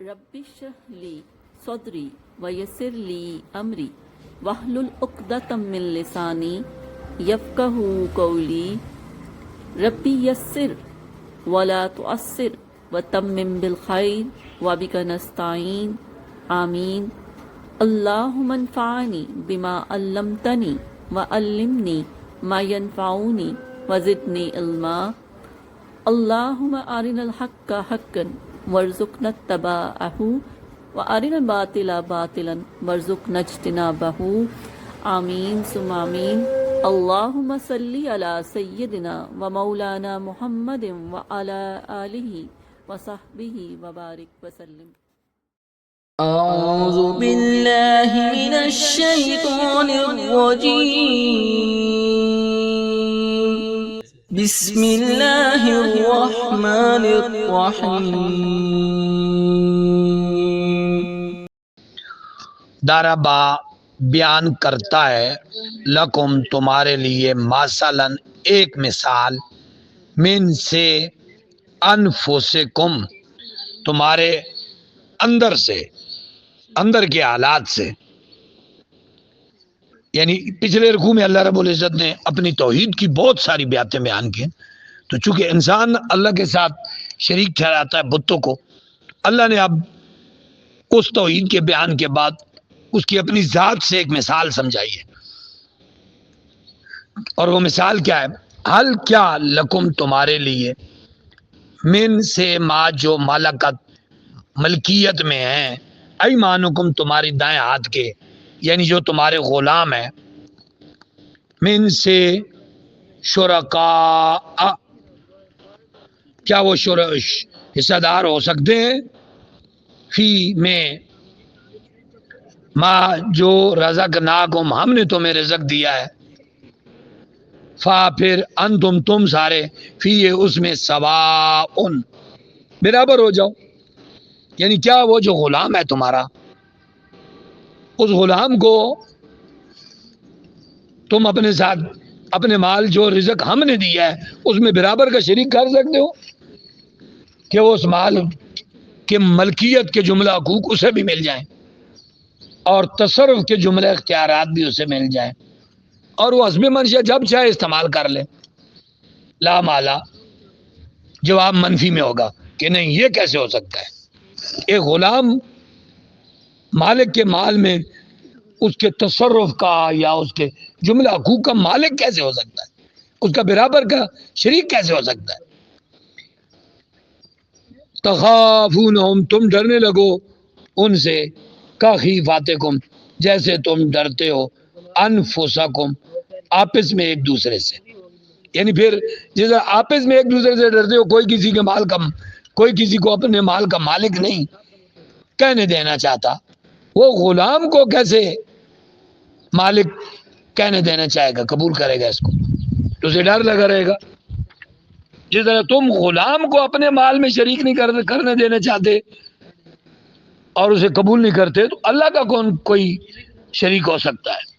رب اشرح لی صدری ویسر لی امری واحلل عقدۃ من لسانی یفقہوا قولی ربی یسر ولا تعسر وتمم بالخیر وبک نستعین آمین اللہم انفعنی بما علمتنی وعلمنی ما ینفعنی وزدنی علما اللہم ارنا الحق حقا وارزقنا اتباعہ وارنا الباطل باطلا وارزقنا اجتنابہ آمین ثم آمین اللہم صلی علی سیدنا و مولانا محمد وعلی آلہ وصحبہ وبارک وسلم۔ أعوذ بالله من الشيطان الرجيم بسم الله الرحمن الرحيم۔ داربا بیان کرتا ہے لکم تمہارے لیے مثلاً ایک مثال من سے انفسکم تمہارے اندر سے، اندر کے حالات سے، یعنی پچھلے رکوع میں اللہ رب العزت نے اپنی توحید کی بہت ساری باتیں بیان کی، تو چونکہ انسان اللہ کے ساتھ شریک ٹھہراتا ہے بتوں کو، اللہ نے اب اس توحید کے بیان کے بعد اس کی اپنی ذات سے ایک مثال سمجھائی ہے، اور وہ مثال کیا ہے؟ حل کیا لکم تمہارے لیے من سے ما جو ملکت ملکیت میں ہیں، ایمانکم تمہاری دائیں ہاتھ کے، یعنی جو تمہارے غلام ہیں، من سے شرکاء کیا وہ حصہ دار ہو سکتے ہیں فی میں ما جو رزقناکم ہم نے تمہیں رزق دیا ہے، فا پھر انتم تم سارے فی اس میں سواء برابر ہو جاؤ، یعنی کیا وہ جو غلام ہے تمہارا، اس غلام کو تم اپنے ساتھ اپنے مال جو رزق ہم نے دیا ہے اس میں برابر کا شریک کر سکتے ہو کہ وہ اس مال کے ملکیت کے جملہ حقوق اسے بھی مل جائیں اور تصرف کے جملے اختیارات بھی اسے مل جائیں اور وہ حسب منشا جب چاہے استعمال کر لے؟ لا مالا جواب منفی میں ہوگا کہ نہیں، یہ کیسے ہو سکتا ہے؟ ایک غلام مالک کے مال میں اس کے تصرف کا یا اس کے جملہ حقوق کا مالک کیسے ہو سکتا ہے؟ اس کا برابر کا شریک کیسے ہو سکتا ہے؟ تخافونہم تم ڈرنے لگو ان سے، کخیفتکم جیسے تم ڈرتے ہو انفسکم آپس میں ایک دوسرے سے، یعنی پھر جیسے آپس میں ایک دوسرے سے ڈرتے ہو، کوئی کسی کے مال کا، کوئی کسی کو اپنے مال کا مالک نہیں کہنے دینا چاہتا، وہ غلام کو کیسے مالک کہنے دینا چاہے گا، قبول کرے گا اس کو؟ تو اسے ڈر لگا رہے گا۔ جس طرح تم غلام کو اپنے مال میں شریک نہیں کرنے دینا چاہتے اور اسے قبول نہیں کرتے، تو اللہ کا کون کوئی شریک ہو سکتا ہے؟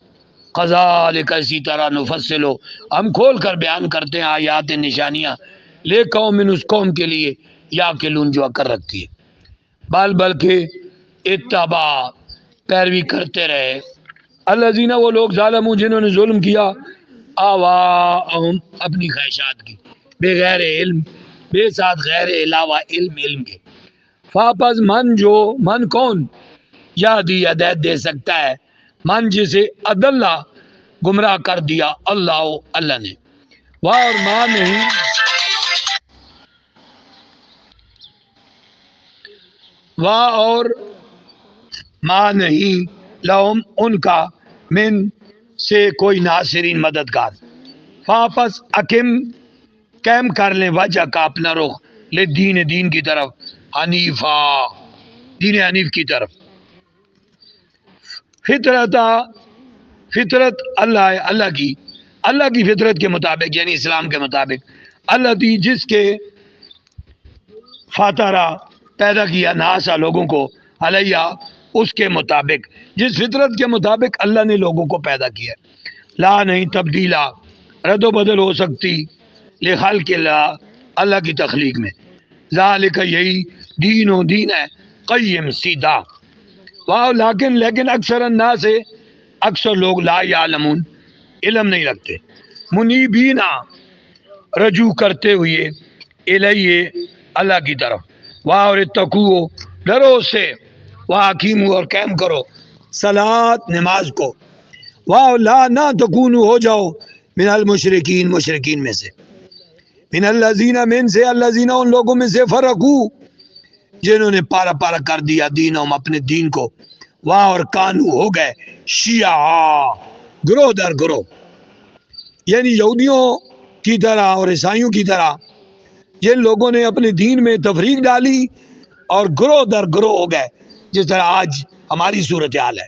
قذالک اسی طرح نفصل ہم کھول کر بیان کرتے ہیں آیات نشانیاں لے قوم اس قوم کے لیے یا کلون جو عقل رکھتی ہے، بلکہ اتبا پیروی کرتے رہے الذین وہ لوگ ظالموا جنہوں نے ظلم کیا آواہم اپنی خواہشات کی، بغیر علم بے ساتھ غیر علاوہ علم کے، فاپس من جو من کون یادی ہدایت دے سکتا ہے، من جسے عداللہ گمراہ کر دیا اللہ نے، واہ اور ماں نہیں واہ اور ماں نہیں لہم ان کا من سے کوئی ناصرین مددگار، فاپس اکم قائم کر لیں وجہ کا اپنا رخ لے دین کی طرف، حنیفہ دین حنیف کی طرف، فطرت اللہ کی فطرت کے مطابق، یعنی اسلام کے مطابق، اللہ دی جس کے فاترہ پیدا کیا ناسا لوگوں کو، علیہ اس کے مطابق، جس فطرت کے مطابق اللہ نے لوگوں کو پیدا کیا، لا نہیں تبدیلا رد و بدل ہو سکتی لخلق اللہ اللہ کی تخلیق میں، ذالک یہی دین ہے قیم سیدھا. واہ لیکن اکثر الناس سے اکثر لوگ لا یعلمون علم نہیں رکھتے. منیبینا رجوع کرتے ہوئے الیہ اللہ کی طرف. واہ اور اتقو ڈرو سے. واہ حکیم اور قائم کرو صلاۃ نماز کو. واہ لا نہ تکونو ہو جاؤ من المشرکین مشرکین میں سے. من الذین من سے الذین ان لوگوں میں سے فرقو جنہوں نے پارا پارا کر دیا دینہم اپنے دین کو. واہ اور کانو ہو گئے شیعہ گروہ در گروہ، یعنی یہودیوں کی طرح اور عیسائیوں کی طرح جن لوگوں نے اپنے دین میں تفریق ڈالی اور گروہ در گروہ ہو گئے، جس طرح آج ہماری صورتحال ہے.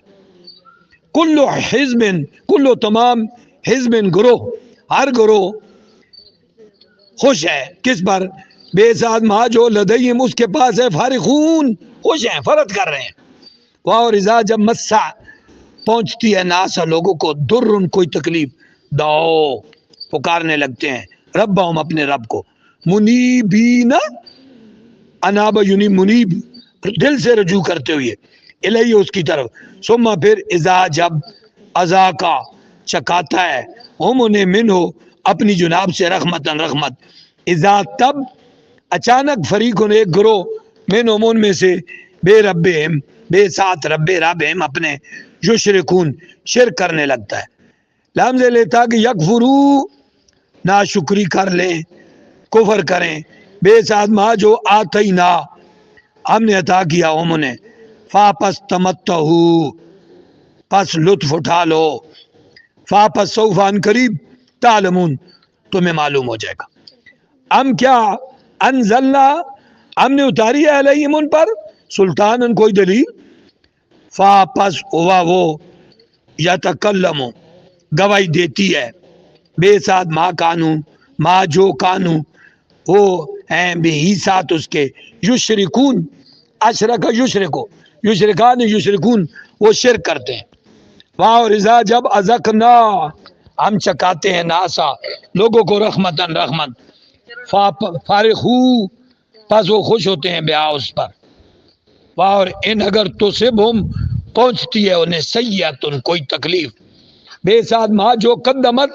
کلو حزب کلو تمام حزب گروہ ہر گروہ خوش ہے کس پر؟ بے ساتھ ماں جو لدیم اس کے پاس ہے فارغون خوش ہیں فرض کر رہے ہیں. واہ اور اذا جب مسا پہنچتی ہے ناسا لوگوں کو درن کوئی تکلیف دعو پکارنے لگتے ہیں ربہم اپنے رب کو منیبین اناب یونی منیب دل سے رجوع کرتے ہوئے الیہ اس کی طرف. ثم پھر اذا جب ازا کا چکاتا ہے ہم انہیں من ہو اپنی جناب سے رحمتن رحمت. اذا تب اچانک فریقن ایک گروہ من ان میں سے بے ربہم بے ساتھ ربہم اپنے یشرکون شرک کرنے لگتا ہے. لام سے لیتا کہ یکفرو ناشکری کر لیں کفر کریں بے ساتھ ما جو آتینا ہم نے عطا کیا ہم نے. فاپس تمتہو پس لطف اٹھا لو. فاپس سوفان قریب تعلمون تمہیں معلوم ہو جائے گا. ہم کیا انزلنا ہم نے اتاری ہے علیہم ان پر سلطان کوئی دلیل. فاپس ہوا وہ یتکلم گواہی دیتی ہے بے ساتھ ماں کانو ماں جو کانو وہ ہیں بے ہی ساتھ اس کے یشرکون اشرک یشرکو یشرکان یشرکون وہ شرک کرتے ہیں. وہاں اور رضا جب ازکنا ہم چکاتے ہیں ناسا لوگوں کو رحمتن رحمت فارغو پس وہ خوش ہوتے ہیں بیاہ اس پر. واہ اور ان اگر تو سب ہم پہنچتی ہے انہیں سیئتن کوئی تکلیف بے ساتھ ماں جو قدمت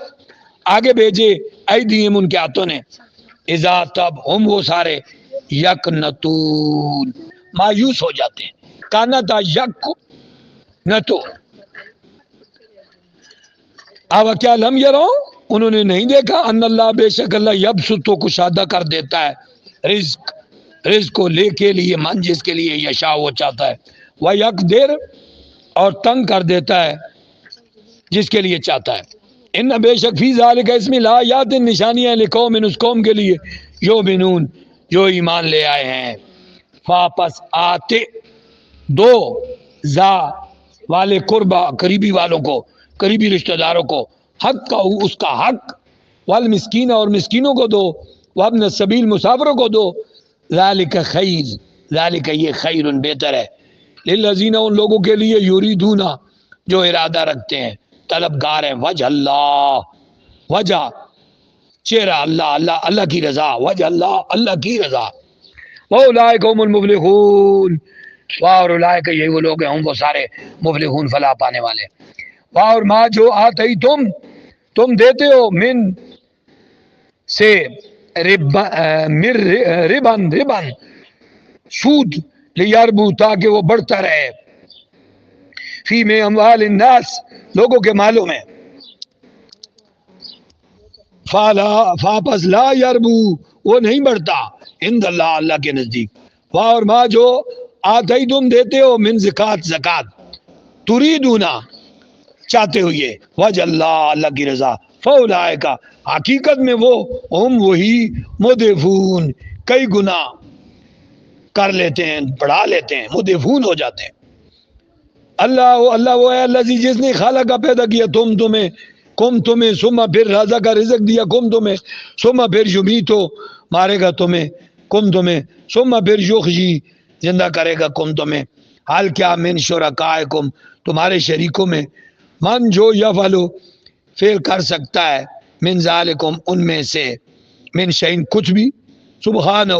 آگے بھیجے ایدیہم ان کے ہاتھوں نے. اذا تب ہم وہ سارے یکنتون مایوس ہو جاتے ہیں. کانا تھا یک نتو اب کیا لم یرو انہوں نے نہیں دیکھا ان اللہ بے شک اللہ یبسطو کشادہ کر دیتا ہے رزق کو لے کے لیے من جس کے لیے یشاء وہ چاہتا ہے وہ یقدر اور تنگ کر دیتا ہے جس کے لیے چاہتا ہے. ان بے شک فی ذالک اس میں لا یات نشانیاں لقوم اس قوم کے لیے یؤمنون جو ایمان لے آئے ہیں. فاپس آتے دو زا والے قربا قریبی والوں کو قریبی رشتہ داروں کو حق کا اس کا حق والمسکین اور مسکینوں کو دو وابن السبیل مسافروں کو دو. ذالک خیر ذالک یہ خیر بہتر ہے للذین ان لوگوں کے لیے یریدون جو ارادہ رکھتے ہیں طلبگار ہیں وجہ اللہ وجہ چہرہ اللہ کی رضا وجہ اللہ کی رضا. وَأُولَٰئِكَ هُمُ الْمُفْلِحُونَ اور اولئک یہی وہ لوگ ہیں وہ سارے مفلحون فلاح پانے والے. اور ما جو آتے تم دیتے ہو من سے ربن سود لیربو تاکہ وہ بڑھتا رہے فی میں اموال الناس لوگوں کے مالوں میں. فاپس لا یربو وہ نہیں بڑھتا عند اللہ اللہ کے نزدیک. اور ما جو آتے تم دیتے ہو من زکات تریدونا چاہتے ہوئے وجہ اللہ کی رضا فاولئک حقیقت میں وہ ہم وہی مضعفون کئی گنا کر لیتے ہیں بڑھا لیتے ہیں مضعفون ہو جاتے ہیں. اللہ وہ ہے اللہ جس نے خالق کا پیدا کیا تمہیں ثم پھر رازق کا رزق دیا تمہیں ثم پھر یمیتو مارے گا تمہیں ثم پھر یحیی زندہ کرے گا تمہیں. حال کیا من شرکائکم تمہارے شریکوں میں من جو یفعلو فعل کر سکتا ہے من ذالکم ان میں سے من شیء کچھ بھی سبحانہ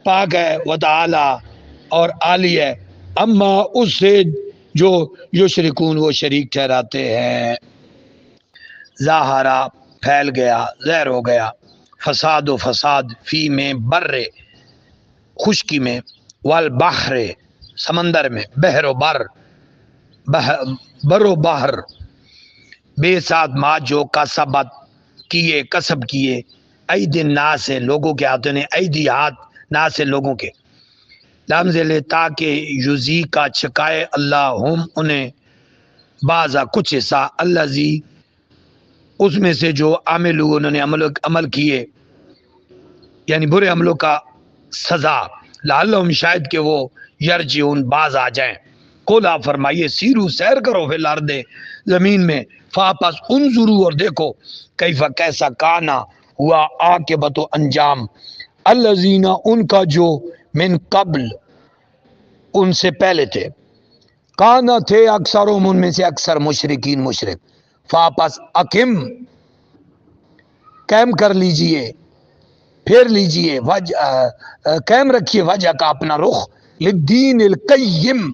پاک ہے وتعالی اور عالی ہے، اما اس سے جو یشرکون وہ شریک ٹھہراتے ہیں. ظاہرہ پھیل گیا، ظاہر ہو گیا، فساد و فساد فی میں بر خشکی میں، والبحر سمندر میں، بحر و بر، بر و بحر، بے ساتھ ما جو کسبت کیے، کسب کیے، عید الناس سے لوگوں کے ہاتھوں نے، عیدی ہاتھ، ناس سے لوگوں کے، لفظ لے تاکہ یوزی کا چھکائے اللہ ہم انہیں، بعضا کچھ حصہ، الذی اس میں سے جو عاملو انہوں نے عمل کیے، یعنی برے عملوں کا سزا، لعلہم شاید کہ وہ یرجعون باز آ جائیں. قل آپ فرمائیے سیرو سیر کرو فی الارض زمین میں، فاپس انظروا اور دیکھو، کیفا کیسا، کانا ہوا عاقبت و انجام، الذین ان کا جو من قبل ان سے پہلے تھے، کانا تھے اکثرهم ان میں سے اکثر مشرکین مشرک، فاپس اقم قائم کر لیجئے، پھیر لیجئے، قائم رکھیے وجہ کا اپنا رخ، للدین القیم،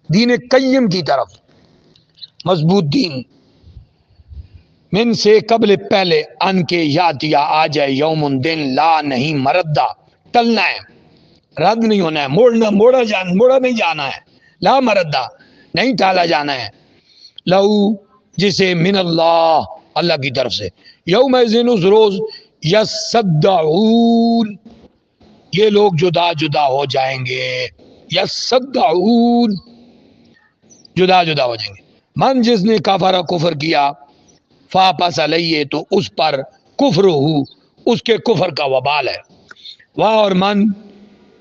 دین قیم کی طرف، مضبوط دین، من سے قبل پہلے، ان کے یاتیا آ جائے، یوم دن، لا نہیں مردہ ٹلنا ہے، رد نہیں ہونا ہے، موڑا نہیں جانا ہے، لا مردہ نہیں ٹالا جانا ہے، لہو جسے من اللہ، اللہ کی طرف سے، یوم ذن اس روز، یصدعون یہ لوگ جدا جدا ہو جائیں گے، یصدعون جدا جدا ہو جائیں گے، من جس نے کفر کفر کیا، فاپس علیہ تو اس پر کفر ہو، اس کے کفر کا وبال ہے، واہ اور من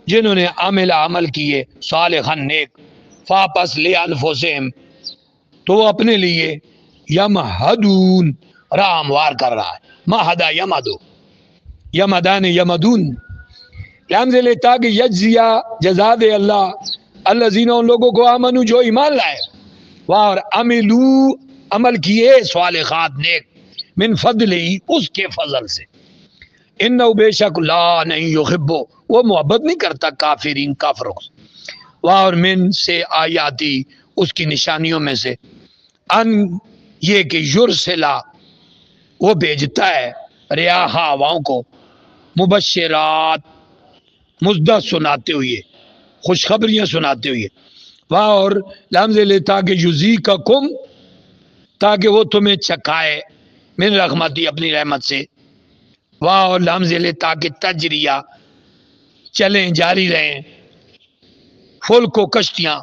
جنہوں نے عمل کیے، صالحا نیک، فاپس لے انفسہم تو وہ اپنے لیے، یمہدون راہ ہموار کر رہا ہے، مہدا یمدو، یمدان یمدون، لمز لیتا کہ یجزیہ جزا دے اللہ، الذین ان لوگوں کو آمنو جو ایمان لائے، اور عملو عمل کیے، صالحات نیک، من فضلی اس کے فضل سے، انہو بے شک لا نہیں یحبو وہ محبت نہیں کرتا کافرین کافروں سے، اور من سے آیاتی اس کی نشانیوں میں سے، ان یہ کہ یرسلا وہ بھیجتا ہے، ریاح ہواؤں کو، مبشرات مزدہ سناتے ہوئے، خوشخبریاں سناتے ہوئے، واہ اور لمز لیتا کہ یزی کا کم تاکہ وہ تمہیں چکھائے، من رحمتی اپنی رحمت سے، واہ اور لمز لیتا کہ تجریہ چلیں جاری رہیں، فل کو کشتیاں،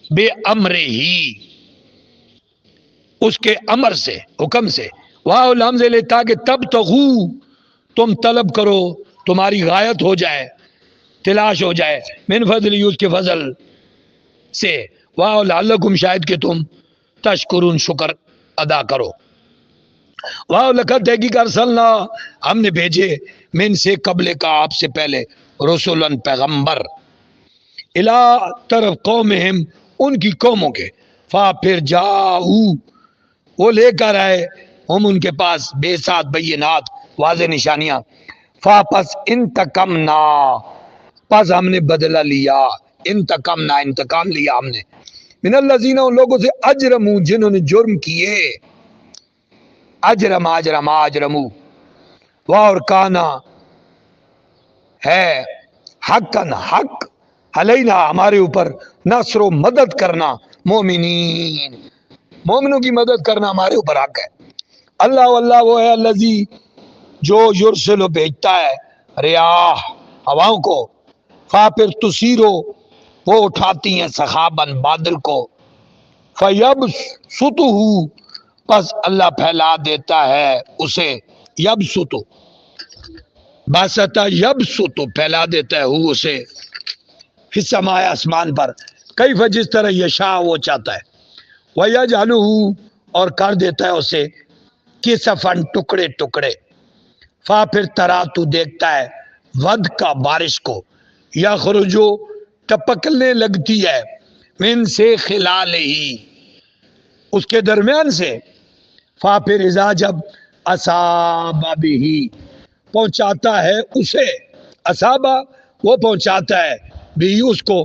بے امر ہی اس کے امر سے، حکم سے، واہ اور لمز لیتا کہ تب تغو تم طلب کرو، تمہاری غایت ہو جائے، تلاش ہو جائے، من فضل اس کے فضل سے، واہ لعلکم شاید کہ تم تشکرون شکر ادا کرو، واہ لقد تحقیق ارسلنا ہم نے بھیجے، من سے قبل کا آپ سے پہلے، رسولن پیغمبر، الا طرف قومہم ان کی قوموں کے، فا پھر جاؤ وہ لے کر آئے، ہم ان کے پاس بے ساتھ بینات واضح نشانیاں، فا پس انتقمنا پس ہم نے بدلہ لیا، انتقمنا انتقام لیا ہم نے، من الذین ان لوگوں سے اجرمو جنہوں نے جرم کیے، اجرمو اور کانا ہے حقاً حق، علینا ہمارے اوپر، نصر و مدد کرنا، مومنین مومنوں کی مدد کرنا ہمارے اوپر حق ہے، اللہ وہ ہے الذی جو یرسل بھیجتا ہے، ریاح ہواؤں کو، فا پھر تسیرو وہ اٹھاتی ہیں، سحابن بادل کو، فیبسطہ پس اللہ پھیلا دیتا ہے اسے، یبسطو باسطہ یبسطو پھیلا دیتا ہے وہ اسے، فی السماء آسمان پر، کیف جس طرح یشاء وہ چاہتا ہے، وَيَجْعَلُهُ اور کر دیتا ہے اسے، کسفن ٹکڑے ٹکڑے، فا پھر ترا تو دیکھتا ہے، ود کا بارش کو، یخرجو ٹپکنے لگتی ہے، من سے خلال ہی اس کے درمیان سے، فا پھر اذا جب اصابہ بھی پہنچاتا ہے اسے، اصابہ وہ پہنچاتا ہے بھی اس کو،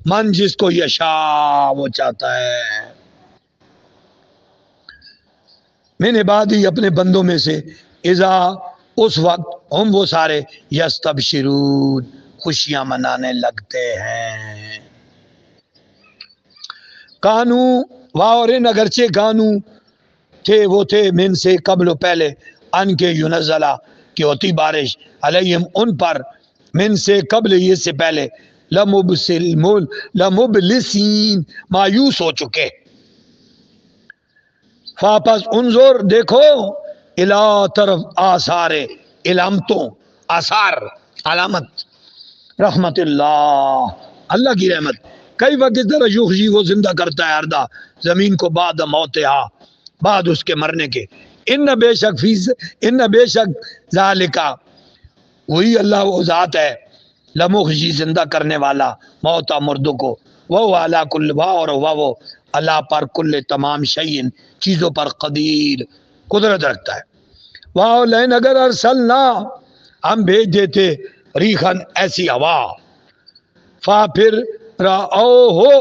من جس کو یشا وہ چاہتا ہے، من عبادی اپنے بندوں میں سے، اذا اس وقت، ہم وہ سارے، یستبشرون خوشیاں منانے لگتے ہیں۔ کانو واورن اگرچہ کانو تھے وہ تھے، من سے قبل پہلے، ان کے ینزلہ کی ہوتی بارش، علیہم ان پر، من سے قبل یہ سے پہلے، لمبلسین مایوس ہو چکے۔ فاپس انظر دیکھو، الا طرف آثار علامتوں، آثار علامت، رحمت اللہ اللہ کی رحمت، کئی وقت اس طرح یحیی وہ زندہ کرتا ہے اردہ زمین کو، بعد موتہا بعد اس کے مرنے کے، ان بے شک ذالکا وہی اللہ وہ ذات ہے، لمحیی زندہ کرنے والا، موتا مردوں کو، وہ اعلیٰ کل وا اور وہ اللہ پر کل تمام شیئن چیزوں پر قدیر قدرت رکھتا ہے۔ واہ لین اگر ارسلنا ہم بھیج دیتے، ریحن ایسی ہوا، فا پھر راؤ ہو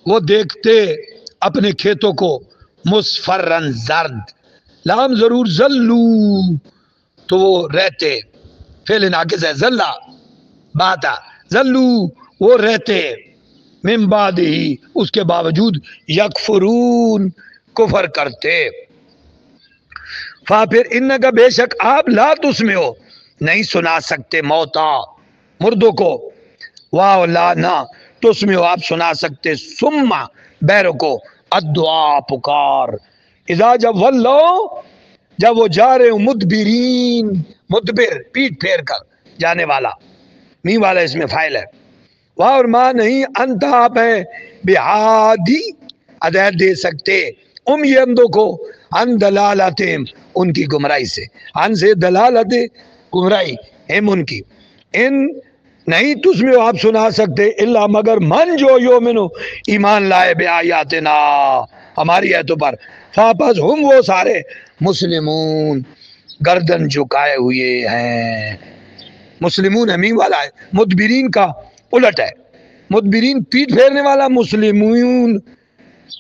وہ دیکھتے اپنے کھیتوں کو، مصفرن زرد، لام ضرور زلو تو وہ رہتے، فعل ناقص ہے، زلہ باتا، زلو وہ رہتے، من بعد ہی اس کے باوجود، یکفرون کفر کرتے، فا پھر ان کا بے شک آپ لا تسمع ہو نہیں سنا سکتے موتا مردوں کو، واہ لا نہ تسمع ہو آپ سنا سکتے، سما بیروں کو، الدعا پکار، اذا جب ولو جب وہ جا رہے ہوں، مدبرین مدبر پیٹ پھیر کر جانے والا، می والا اس میں فائل ہے، واہ اور ماں نہیں، انت آپ ہے، بہادی ہدایت دے سکتے، یہ اندوں کو، ان دلالتہم ان کی گمراہی سے، ان سے دلالت گمراہی، ہم ان کی، ان نہیں تسمع آپ سنا سکتے، الا مگر من جو یومنو ایمان لائے بے آیاتنا ہماری آیتوں پر، فاپس ہم وہ سارے مسلمون گردن جھکائے ہوئے ہیں، مسلمون امین والا ہے، مدبرین کا الٹ ہے، مدبرین پیٹ پھیرنے والا، مسلمون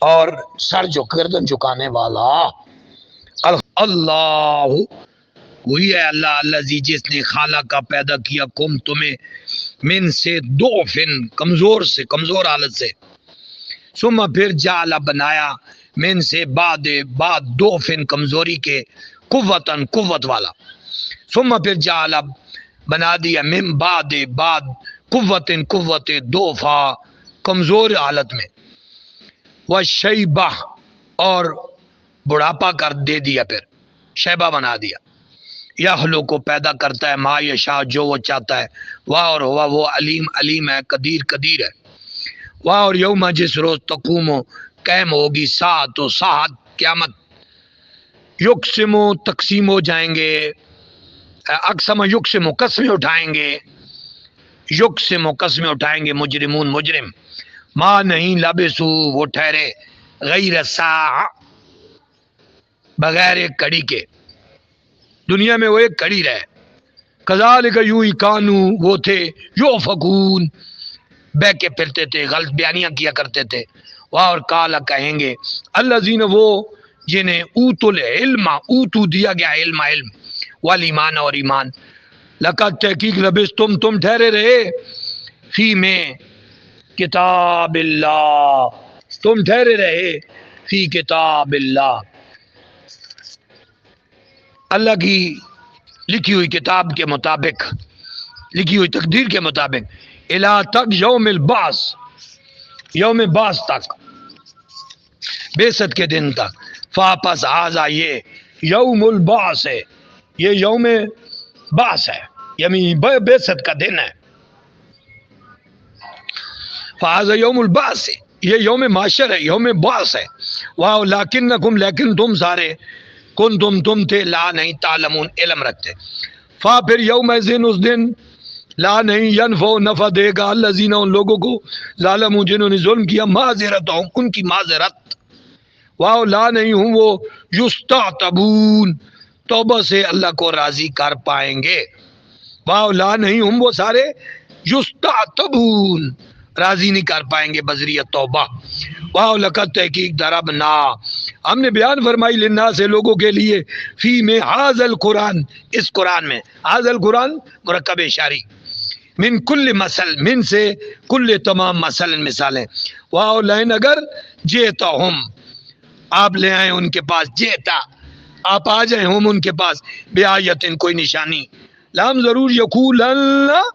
اور سر جو گردن جھکانے والا، اللہ وہی ہے اللہ، اللہ جس نے خالق کا پیدا کیا، کم تمہیں، من سے دوفن کمزور سے، کمزور حالت سے، ثم پھر جعل بنایا، من سے بعد دوفن کمزوری کے، قوتن قوت والا، ثم پھر جعل بنا دیا، من بعد قوتن قوت دوفا کمزور حالت میں، وشیبہ اور بڑھاپا کر دے دیا، پھر شیبہ بنا دیا، یخلو کو پیدا کرتا ہے، ما یشاء جو وہ چاہتا ہے، واہ اور ہوا وہ علیم علیم ہے، قدیر قدیر ہے، واہ اور یوم جس روز تقوم قائم ہوگی، ساعت و ساعت قیامت، یقسم تقسیم ہو جائیں گے، اقسم یقسم قسمیں اٹھائیں گے، یقسم قسمیں اٹھائیں گے مجرمون مجرم، ماں نہیں لبسو وہ ٹھہرے، غیر ساعہ بغیر ایک کڑی کے، دنیا میں وہ ایک کڑی رہے، کذالک یوں ہی کانو وہ تھے، یؤفکون بہ کے پھرتے تھے، غلط بیانیاں کیا کرتے تھے، واہ اور کالا کہیں گے، الذین وہ جنہیں اوتوا العلم اوتو دیا گیا علم علم، والایمان اور ایمان، لقد تحقیق لبستم تم ٹھہرے رہے، فی میں کتاب اللہ تم ٹھہرے رہے، فی کتاب اللہ اللہ کی لکھی ہوئی کتاب کے مطابق، لکھی ہوئی تقدیر کے مطابق، الی تک یوم البعث یوم بعث تک، بعثت کے دن تک، فاپس آزا یہ یوم البعث ہے، یہ یوم بعث ہے، یعنی بعثت کا دن ہے، فاذا یوم البعث یہ یوم معاشر ہے، یوم بعث ہے، واہ لیکنکم لیکن تم سارے، تم تھے، لا نہیں تعلمون علم رکھتے، فا پھر یوم ذن اس دن، لا نہیں ینفع نفع دے گا، الذین ان لوگوں کو، ظالمون جنہوں نے ظلم کیا، معذرتہم ان کی معذرت، واہ لا نہیں ہوں وہ، یستعتبون توبہ سے اللہ کو راضی کر پائیں گے، واہ لا نہیں ہم وہ سارے، یستعتبون راضی نہیں کر پائیں گے بذریعہ توبہ. واہ لقد تحقیق ضربنا ہم نے بیان فرمائی للناس سے لوگوں کے لیے فی میں ھذا القرآن اس قرآن میں ھذا القرآن مرکب اشاری من کل مثل من سے کل تمام مثلا مثالیں واہ لین اگر جیتا ہم آپ لے آئیں ان کے پاس جیتا آپ آ جائیں ہم ان کے پاس بے آیتن کوئی نشانی لام ضرور یقول اللہ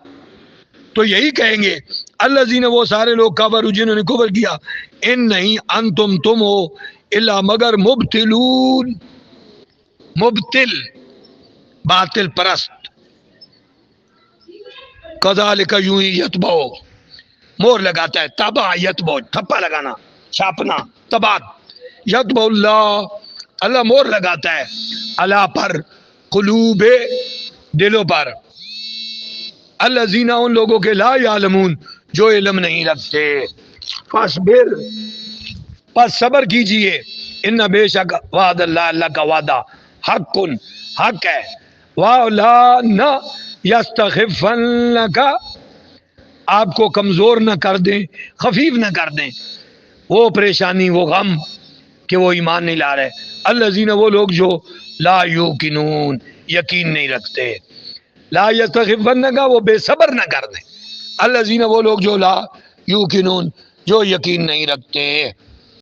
تو یہی کہیں گے الذین وہ سارے لوگ کفروا جنہوں نے کفر کیا ان نہیں انتم تم ہو الا مگر مبتلون مبتل باطل پرست کذالک یوں ہی یتبعو مور لگاتا ہے تبع یتبعو تھپا لگانا چھاپنا تبع یتبع اللہ اللہ مور لگاتا ہے اللہ پر قلوب دلوں پر الذین ان لوگوں کے لا یعلمون جو علم نہیں رکھتے فاصبر پس صبر کیجئے ان بے شک وعد اللہ اللہ کا وعدہ حق ہے وَلَا نہ یستخفنک آپ کو کمزور نہ کر دیں خفیف نہ کر دیں وہ پریشانی وہ غم کہ وہ ایمان نہیں لا رہے الذین وہ لوگ جو لا یوقنون یقین نہیں رکھتے لا یستخفنک وہ بے صبر نہ کر دیں الذین وہ لوگ جو لا یوقنون جو یقین نہیں رکھتے